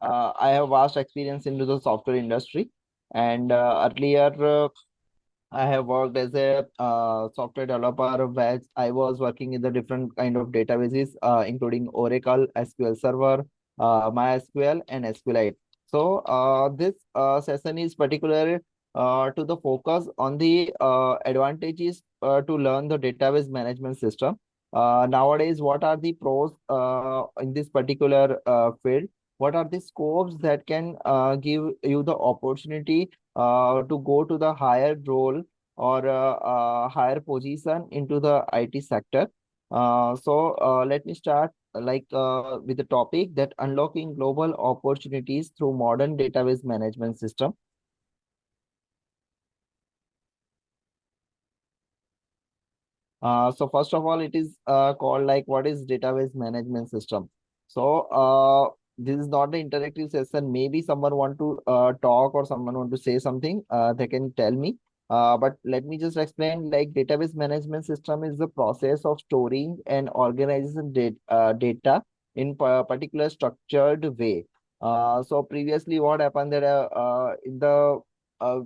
I have vast experience into the software industry, and earlier I have worked as a software developer where I was working in the different kind of databases, including Oracle, SQL Server, MySQL, and SQLite. So this session is particular to the focus on the advantages to learn the database management system. Nowadays, what are the pros in this particular field? What are the scopes that can give you the opportunity to go to the higher role or higher position into the IT sector. Let me start with the topic that unlocking global opportunities through modern database management system. So first of all, it is called like what is database management system. So this is not an interactive session. Maybe someone want to talk or someone want to say something. They can tell me. But let me just explain. Like database management system is the process of storing and organizing data in particular structured way. So previously, what happened that in the uh,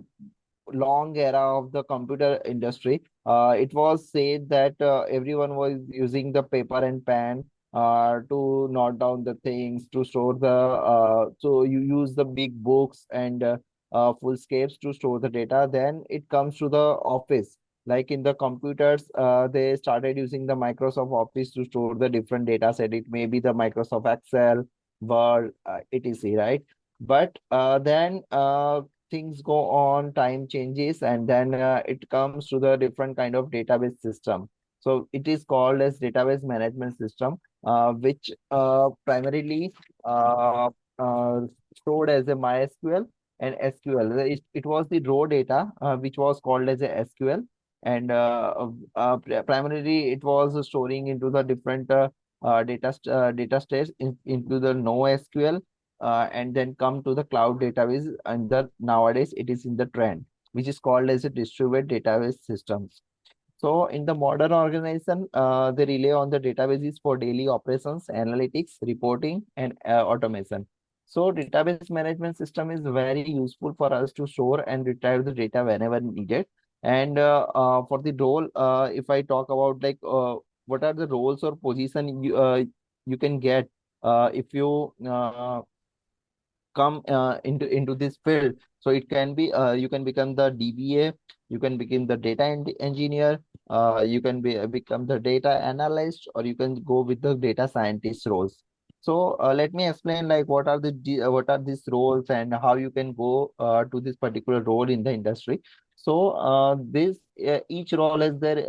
long era of the computer industry, it was said that everyone was using the paper and pen to note down the things, to store the, so you use the big books and fullscapes to store the data. Then it comes to the office. Like in the computers, they started using the Microsoft Office to store the different data set. It may be the Microsoft Excel, Word, etc. Right? But then things go on, time changes, and then it comes to the different kind of database system. So it is called as database management system, which primarily uh, stored as a MySQL and SQL. It was the raw data which was called as a SQL, and primarily it was storing into the different data states into the NoSQL, and then come to the cloud database, and the nowadays it is in the trend, which is called as a distributed database systems. So in the modern organization, they rely on the databases for daily operations, analytics, reporting, and automation. So database management system is very useful for us to store and retrieve the data whenever needed. And for the role, if I talk about like what are the roles or position you can get if you come into this field. So it can be you can become the DBA, you can become the data engineer, you can become the data analyst, or you can go with the data scientist roles. So let me explain like what are these roles and how you can go to this particular role in the industry. So this each role has their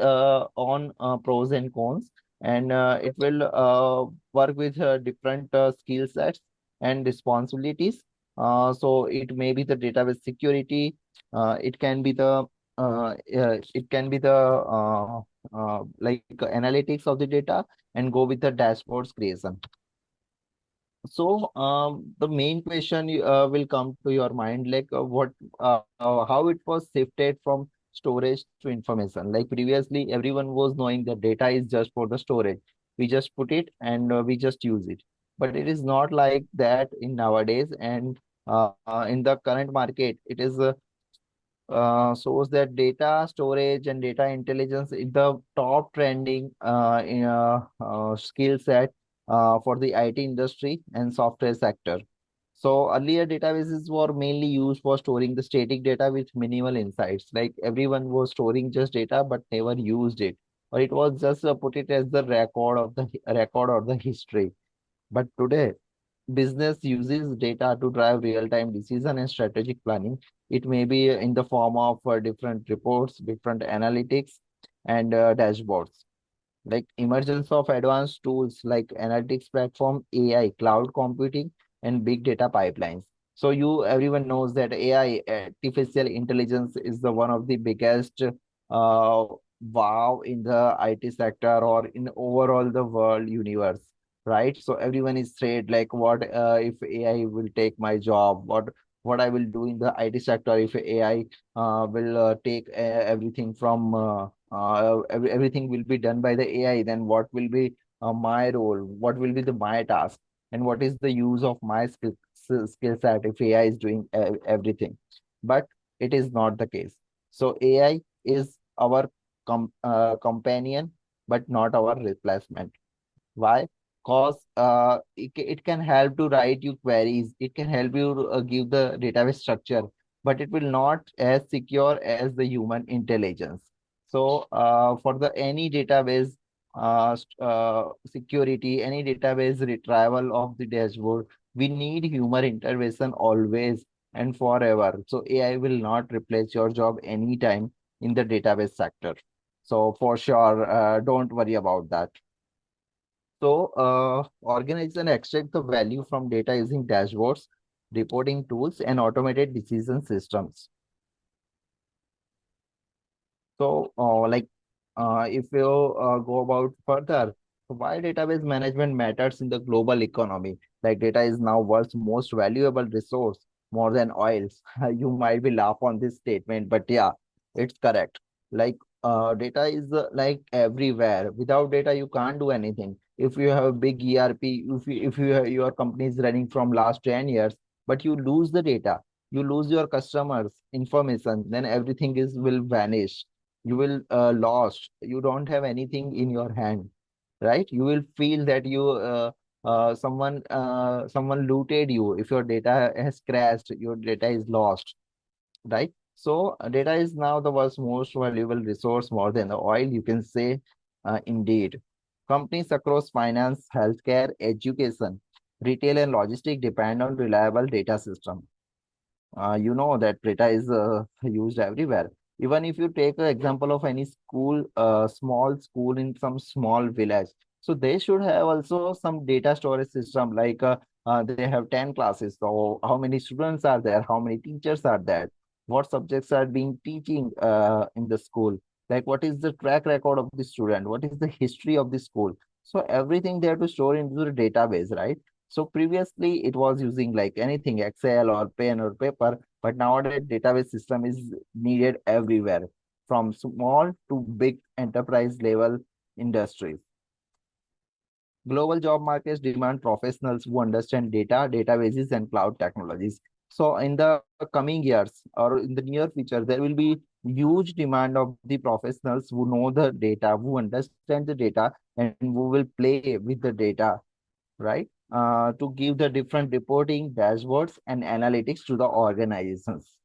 own pros and cons, and it will work with different skill sets and responsibilities. So it may be the database security, it can be the like analytics of the data, and go with the dashboards creation. So the main question will come to your mind, like how it was shifted from storage to information. Like previously, everyone was knowing that data is just for the storage. We just put it and we just use it. But it is not like that in nowadays. And in the current market, it is shows that data storage and data intelligence is the top trending skill set for the IT industry and software sector. So earlier databases were mainly used for storing the static data with minimal insights. Like everyone was storing just data but never used it, or it was just put it as the record or the history. But today business uses data to drive real-time decision and strategic planning. It may be in the form of different reports, different analytics, and dashboards. Like emergence of advanced tools like analytics platform, AI, cloud computing, and big data pipelines. So you everyone knows that AI, artificial intelligence, is the one of the biggest wow in the IT sector or in overall the world universe, right? So everyone is afraid like what if AI will take my job? What I will do in the IT sector if AI will take everything from everything will be done by the AI, then what will be my role? What will be the my task? And what is the use of my skill set if AI is doing everything. But it is not the case. So AI is our companion, but not our replacement. Why? Because it can help to write you queries. It can help you give the database structure, but it will not as secure as the human intelligence. So for the any database security, any database retrieval of the dashboard, we need human intervention always and forever. So AI will not replace your job anytime in the database sector. So for sure, don't worry about that. So, organization extract the value from data using dashboards, reporting tools, and automated decision systems. So, if you go about further, why database management matters in the global economy? Like data is now world's most valuable resource, more than oils. You might be laugh on this statement, but yeah, it's correct. Like data is like everywhere. Without data, you can't do anything. If you have a big ERP, your company is running from last 10 years, but you lose the data, you lose your customers information, then everything is will vanish. You will lost. You don't have anything in your hand, right? You will feel that someone looted you. If your data has crashed, your data is lost, right? So data is now the world's most valuable resource, more than the oil, you can say. Indeed, companies across finance, healthcare, education, retail, and logistics depend on reliable data system. You know that data is used everywhere. Even if you take an example of any school, small school in some small village, so they should have also some data storage system. Like they have 10 classes, so how many students are there, how many teachers are there, what subjects are being teaching in the school, like what is the track record of the student, what is the history of the school. So everything they have to store into the database, right? So previously it was using like anything, Excel or pen or paper, but nowadays database system is needed everywhere, from small to big enterprise level industries. Global job markets demand professionals who understand data, databases, and cloud technologies. So in the coming years or in the near future, there will be huge demand of the professionals who know the data, who understand the data, and who will play with the data, right? To give the different reporting, dashboards, and analytics to the organizations.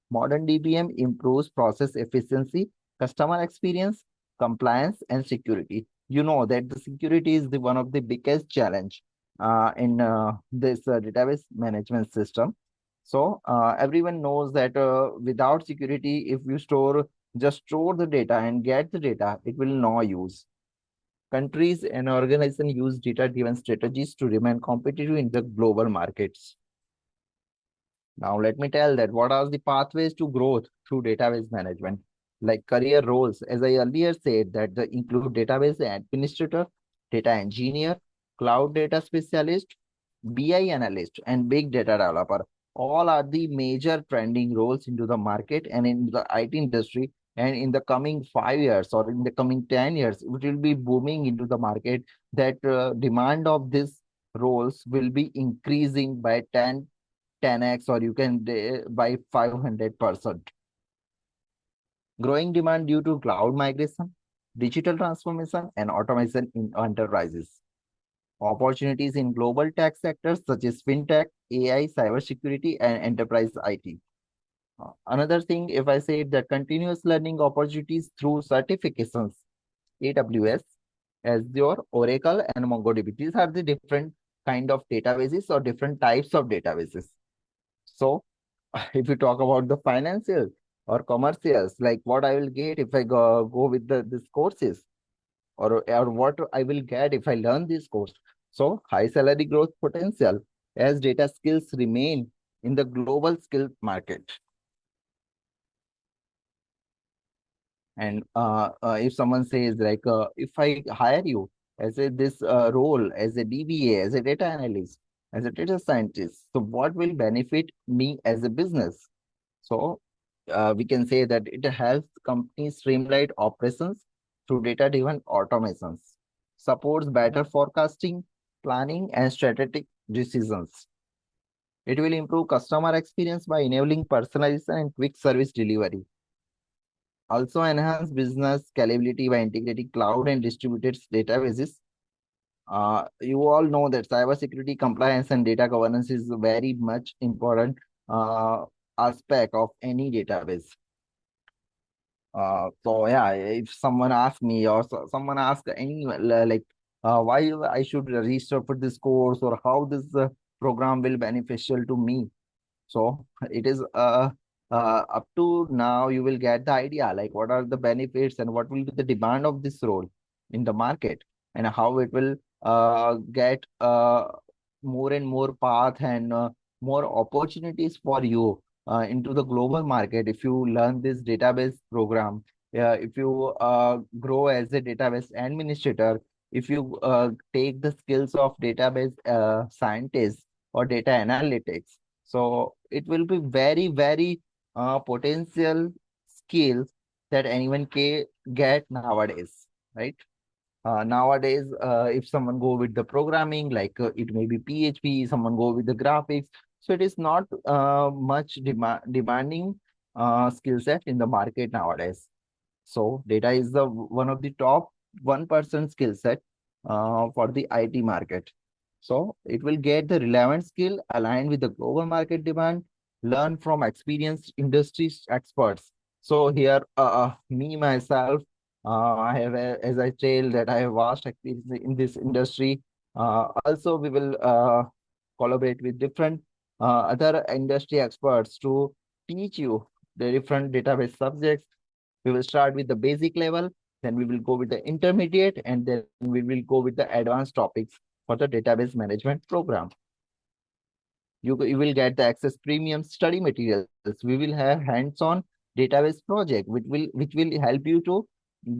Modern DBM improves process efficiency, customer experience, compliance, and security. You know that the security is the one of the biggest challenge in this database management system. So everyone knows that without security, if you just store the data and get the data, it will no use. Countries and organizations use data-driven strategies to remain competitive in the global markets. Now, let me tell that what are the pathways to growth through database management. Like career roles, as I earlier said, that they include database administrator, data engineer, cloud data specialist, BI analyst, and big data developer. All are the major trending roles into the market and in the IT industry. And in the coming 5 years or in the coming 10 years, it will be booming into the market, that demand of these roles will be increasing by 10x, or you can by 500%. Growing demand due to cloud migration, digital transformation, and automation in enterprises. Opportunities in global tech sectors such as fintech, AI, cybersecurity, and enterprise IT. Another thing, if I say that continuous learning opportunities through certifications, AWS, Azure, Oracle, and MongoDB. These are the different kind of databases or different types of databases. So if you talk about the financial or commercials, like what I will get if I go with this courses, or what I will get if I learn this course. So high salary growth potential as data skills remain in the global skill market. And if someone says like, if I hire you as this role as a DBA, as a data analyst, as a data scientist, so what will benefit me as a business? So we can say that it helps companies streamline operations through data-driven automations, supports better forecasting, planning, and strategic decisions. It will improve customer experience by enabling personalization and quick service delivery. Also enhance business scalability by integrating cloud and distributed databases. You all know that cybersecurity compliance and data governance is a very much important uh, aspect of any database. So yeah, if someone asks me or someone asks any why I should register for this course or how this program will beneficial to me, so it is up to now you will get the idea like what are the benefits and what will be the demand of this role in the market and how it will get more and more path and more opportunities for you into the global market if you learn this database program. If you grow as a database administrator, if you take the skills of database scientist or data analytics, so it will be very, very potential skills that anyone can get nowadays, right? Nowadays, if someone go with the programming, like it may be PHP, someone go with the graphics. So it is not much demanding skill set in the market nowadays. So data is the one of the top 1% skill set for the IT market. So it will get the relevant skill aligned with the global market demand, learn from experienced industry experts. So here, me myself, I have, as I tell that I have vast experience in this industry. Also, we will collaborate with different other industry experts to teach you the different database subjects. We will start with the basic level, then we will go with the intermediate, and then we will go with the advanced topics for the database management program. You will get the access premium study materials. We will have hands-on database project, which will help you to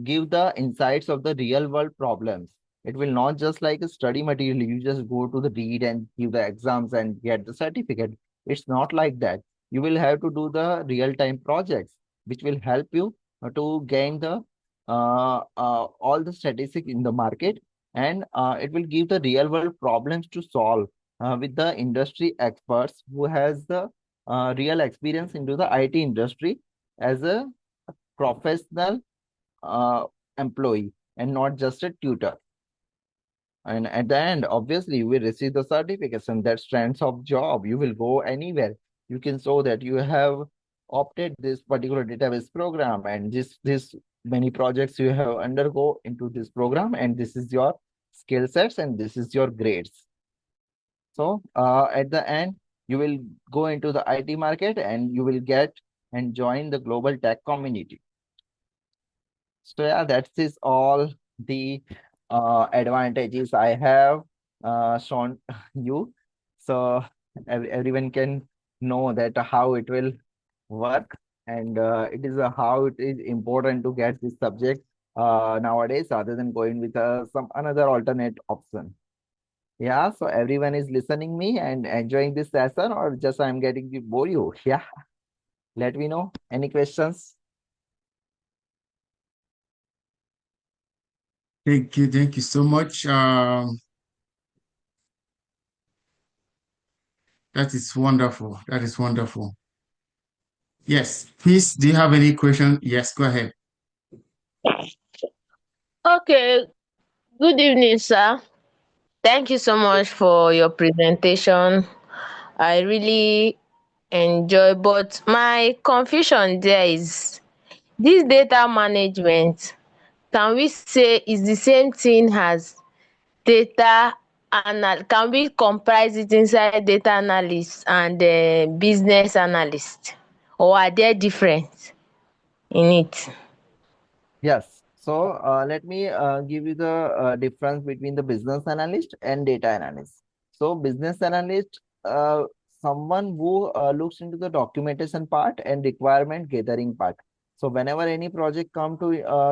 give the insights of the real world problems. It will not just like a study material. You just go to the read and give the exams and get the certificate. It's not like that. You will have to do the real time projects, which will help you to gain the all the statistics in the market, and it will give the real world problems to solve with the industry experts who has the real experience into the IT industry as a professional uh, employee and not just a tutor. And at the end, obviously, you will receive the certification that stands of job. You will go anywhere. You can show that you have opted this particular database program and this many projects you have undergo into this program, and this is your skill sets and this is your grades. So at the end, you will go into the IT market and you will get and join the global tech community. So yeah, that is all the advantages I have shown you. So everyone can know that how it will work, and it is how it is important to get this subject nowadays rather than going with some another alternate option. Yeah, so everyone is listening me and enjoying this session, or just I'm getting to bore you? Yeah, let me know. Any questions? Thank you so much. That is wonderful. That is wonderful. Yes, please, do you have any question? Yes, go ahead. Okay, good evening, sir. Thank you so much for your presentation. I really enjoy, but my confusion there is this data management. Can we say is the same thing as data can we comprise it inside data analyst and business analyst, or are there difference in it? Yes. So let me give you the difference between the business analyst and data analyst. So business analyst, someone who looks into the documentation part and requirement gathering part. So whenever any project come to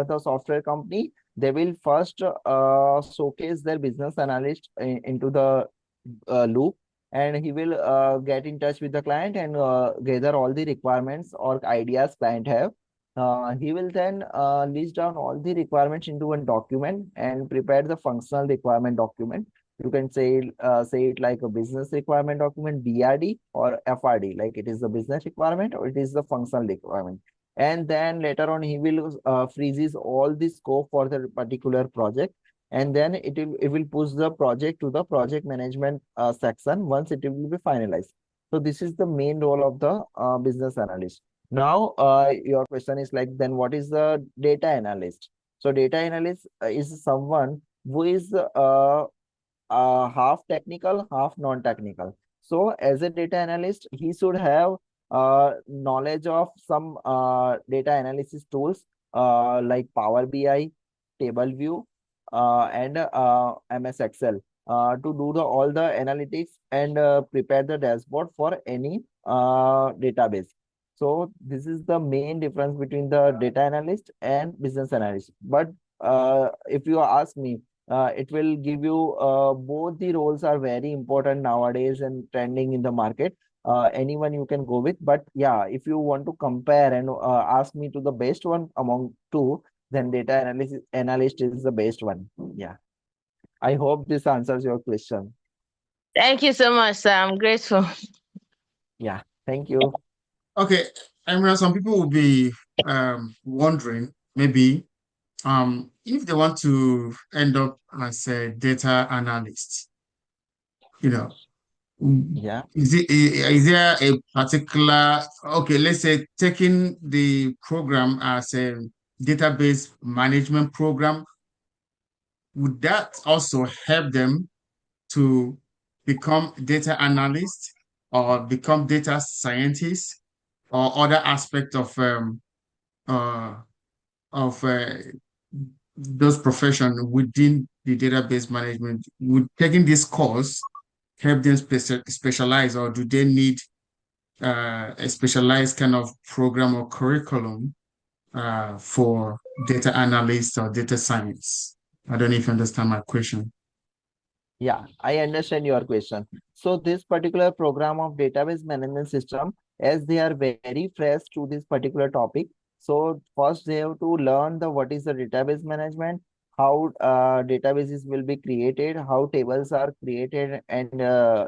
the software company, they will first showcase their business analyst into the loop, and he will get in touch with the client and gather all the requirements or ideas client have. He will then list down all the requirements into one document and prepare the functional requirement document. You can say it like a business requirement document, BRD, or FRD, like it is the business requirement or it is the functional requirement. And then later on, he will freezes all the scope for the particular project, and then it will push the project to the project management section once it will be finalized. So this is the main role of the business analyst. Now, your question is like, then what is the data analyst? So data analyst is someone who is half technical, half non-technical. So as a data analyst, he should have knowledge of some data analysis tools like Power BI, TableView, and MS Excel to do all the analytics and prepare the dashboard for any database. So this is the main difference between the data analyst and business analyst. But if you ask me, it will give you both the roles are very important nowadays and trending in the market. Anyone you can go with, but yeah, if you want to compare and ask me to the best one among two, then data analyst is the best one. Yeah, I hope this answers your question. Thank you so much, sir. I'm grateful. Yeah, thank you. Okay, Emra, some people will be wondering maybe if they want to end up as a data analyst, you know, Yeah. is there a particular, okay, let's say taking the program as a database management program, would that also help them to become data analysts or become data scientists or other aspect uh, of those professions within the database management? Would taking this course help them specialize, or do they need a specialized kind of program or curriculum for data analysts or data science? I don't know if you understand my question. Yeah, I understand your question. So this particular program of database management system, as they are very fresh to this particular topic, so first they have to learn the what is the database management, how databases will be created, how tables are created and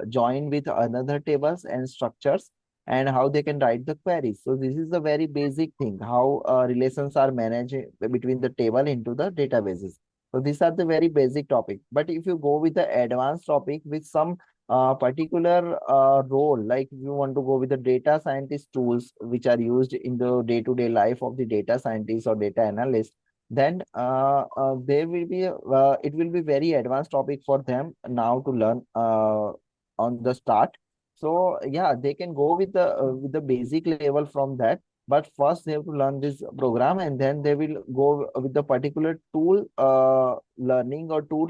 joined with another tables and structures, and how they can write the queries. So this is the very basic thing, how relations are managed between the table into the databases. So these are the very basic topic. But if you go with the advanced topic with some particular role, like if you want to go with the data scientist tools which are used in the day-to-day life of the data scientist or data analyst, then there will be it will be very advanced topic for them now to learn on the start. So yeah, they can go with the basic level from that, but first they have to learn this program and then they will go with the particular tool learning or tool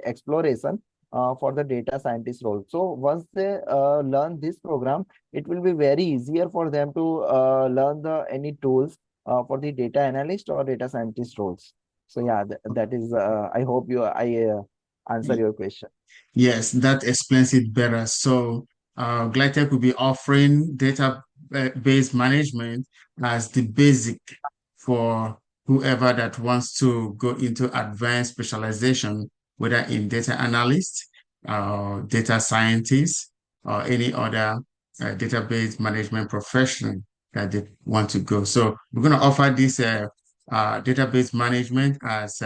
exploration for the data scientist role. So once they learn this program, it will be very easier for them to learn the any tools for the data analyst or data scientist roles. So yeah, that is I hope you I answer your question. Yes, that explains it better. So, Glytech will be offering database management as the basic for whoever that wants to go into advanced specialization, whether in data analyst, data scientist, or any other database management profession that they want to go. So, we're going to offer this database management as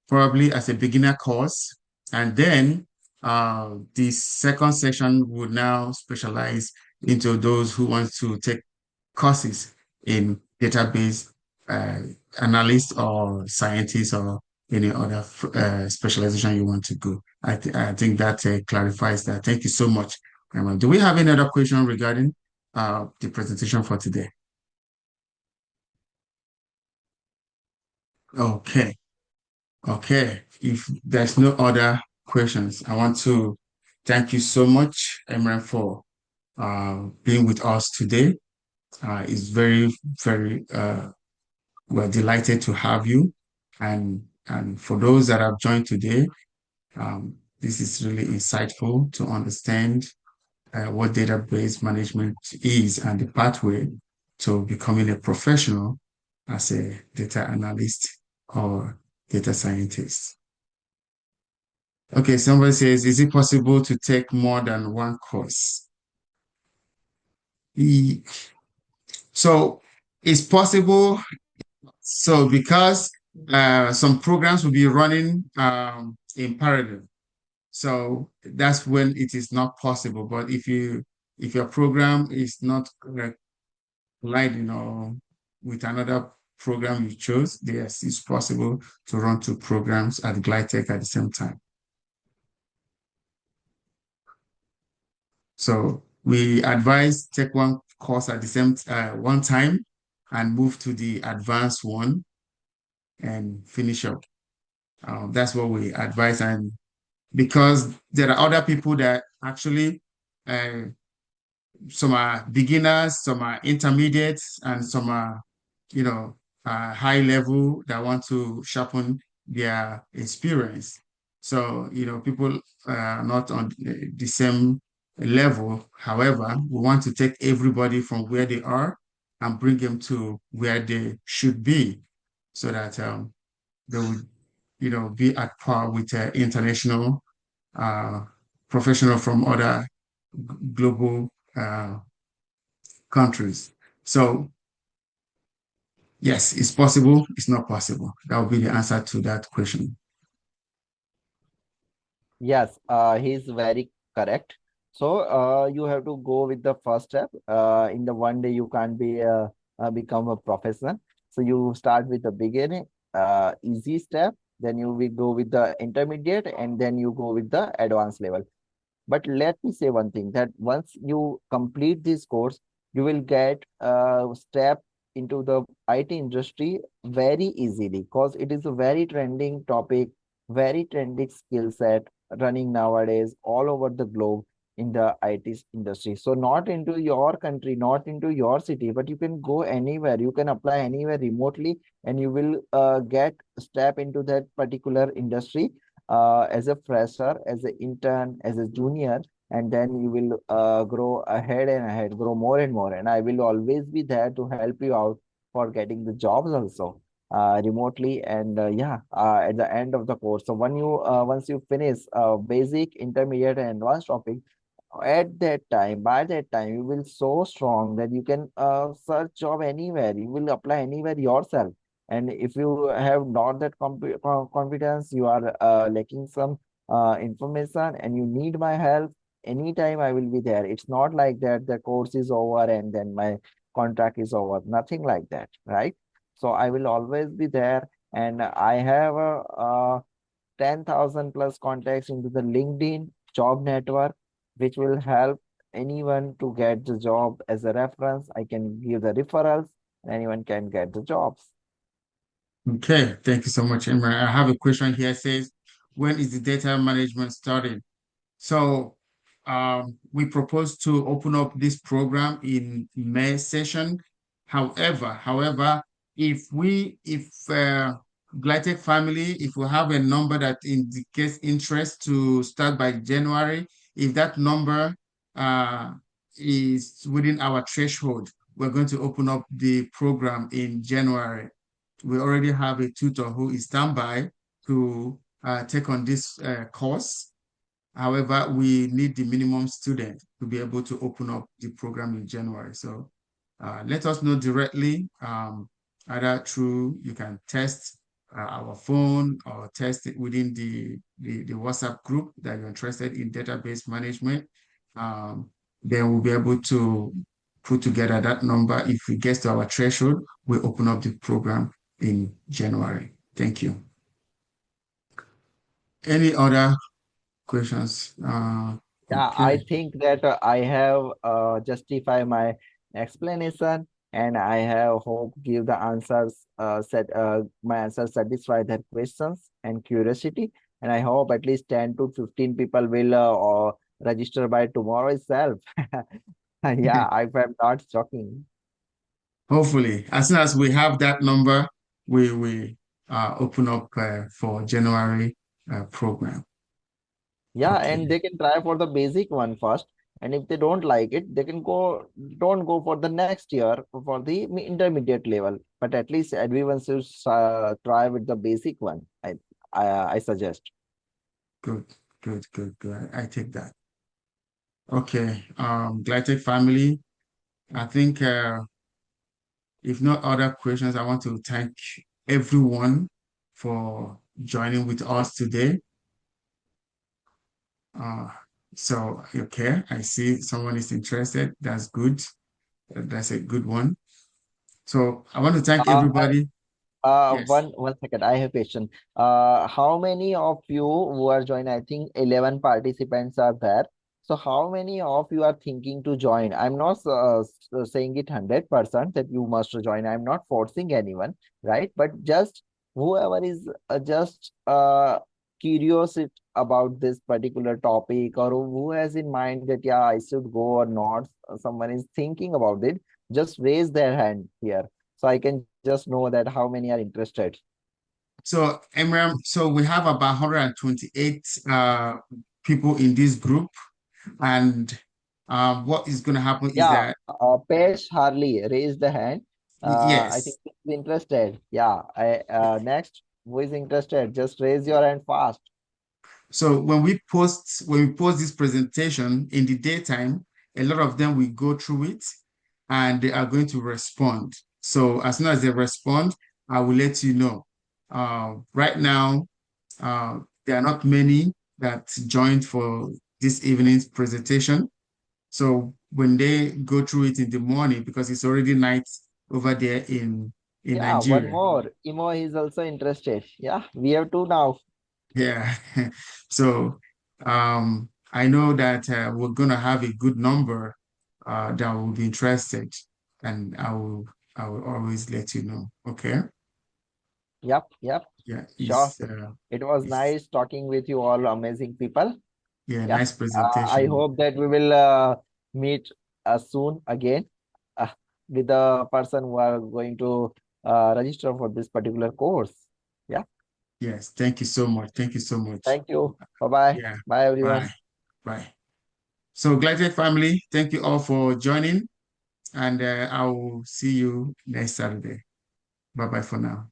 probably as a beginner course, and then the second section would now specialize into those who want to take courses in database uh, analyst or scientist or any other specialization you want to go. I think that clarifies that. Thank you so much. Do we have any other question regarding the presentation for today? Okay. Okay. If there's no other questions, I want to thank you so much, Emran, for being with us today. It's very, we're delighted to have you. And for those that have joined today, this is really insightful to understand what database management is and the pathway to becoming a professional as a data analyst or data scientist. Okay, somebody says, is it possible to take more than one course? E- So it's possible. So because some programs will be running in parallel. So that's when it is not possible. But if your program is not colliding or with another program you chose, yes, it's possible to run two programs at GlideTech at the same time. So we advise take one course at the same one time and move to the advanced one and finish up. That's what we advise. And because there are other people that actually uh, some are beginners, some are intermediates, and some are, you know, high level that want to sharpen their experience. So, people are not on the same level. However, we want to take everybody from where they are and bring them to where they should be so that they would, be at par with international professional from other global countries. So yes, it's possible, it's not possible. That would be the answer to that question. Yes, he's very correct. So you have to go with the first step. In the one day you can't become a professional. So you start with the beginning, easy step. Then you will go with the intermediate, and then you go with the advanced level. But let me say one thing, that once you complete this course, you will get a step into the IT industry very easily, because it is a very trending topic, very trending skill set running nowadays all over the globe in the IT industry. So not into your country, not into your city, but you can go anywhere. You can apply anywhere remotely, and you will get step into that particular industry as a fresher, as an intern, as a junior, and then you will grow ahead and ahead, grow more and more. And I will always be there to help you out for getting the jobs also remotely. And yeah, at the end of the course. So once you finish basic, intermediate, and advanced topic, at that time, by that time, you will so strong that you can search job anywhere. You will apply anywhere yourself. And if you have not that confidence, you are lacking some information, and you need my help, anytime I will be there. It's not like that the course is over and then my contract is over. Nothing like that, right? So I will always be there, and I have 10,000 plus contacts into the LinkedIn job network, which will help anyone to get the job as a reference. I can give the referrals, anyone can get the jobs. Okay, thank you so much, Imran. I have a question here. It says, when is the data management starting? So we propose to open up this program in May session. However, if GlideTech family, if we have a number that indicates interest to start by January, if that number uh, is within our threshold, we're going to open up the program in January. We already have a tutor who is standby to take on this course. However, we need the minimum student to be able to open up the program in January. So let us know directly, either through, you can test our phone or test it within the WhatsApp group that you're interested in database management. Then we'll be able to put together that number. If it gets to our threshold, we open up the program in January. Thank you. Any other questions? Yeah, I Okay. think that I have justify my explanation, and I have hope give the answers set my answers satisfy their questions and curiosity. And I hope at least 10 to 15 people will register by tomorrow itself. Yeah, I'm not joking. Hopefully, as soon as we have that number, we open up for January program. Yeah, and Okay. they can try for the basic one first. And if they don't like it, they can don't go for the next year for the intermediate level. But at least everyone should try with the basic one. I suggest. Good, good, good, good. I take that. Okay. GlideTech family, I think if no other questions, I want to thank everyone for joining with us today. Uh, so, okay, I see someone is interested. That's good. That's a good one. So I want to thank Uh, everybody. Yes. one second. I have a question. How many of you who are joined? I think 11 participants are there. So how many of you are thinking to join? I'm not saying it 100% that you must join. I'm not forcing anyone, right? But just whoever is just curious about this particular topic, or who has in mind that yeah, I should go or not. Someone is thinking about it. Just raise their hand here so I can just know that how many are interested. So, Emram, so we have about 128 people in this group. And what is going to happen is Yeah, that, Pesh Harley raised the hand. I think yes. he's interested. Yeah, next, who is interested? Just raise your hand fast. So when we post this presentation in the daytime, a lot of them will go through it and they are going to respond. So as soon as they respond, I will let you know. Right now, there are not many that joined for this evening's presentation. So when they go through it in the morning, because it's already night over there in Yeah, one Nigeria. more. Imo is also interested. Yeah, we have two now. Yeah. So I know that we're gonna have a good number that will be interested, and I will always let you know. Okay. Yep, yep, Yeah, sure. It was it's nice talking with you all, amazing people. yeah, Yeah, nice I presentation. hope that we will meet soon again uh, with the person who are going to register for this particular course. Yeah, Yes, thank you so much. Thank you so much. thank you. Bye-bye. Yeah, Bye, everyone. bye. Bye. So GlideTech family, thank you all for joining, and I will see you next Saturday. Bye bye for now.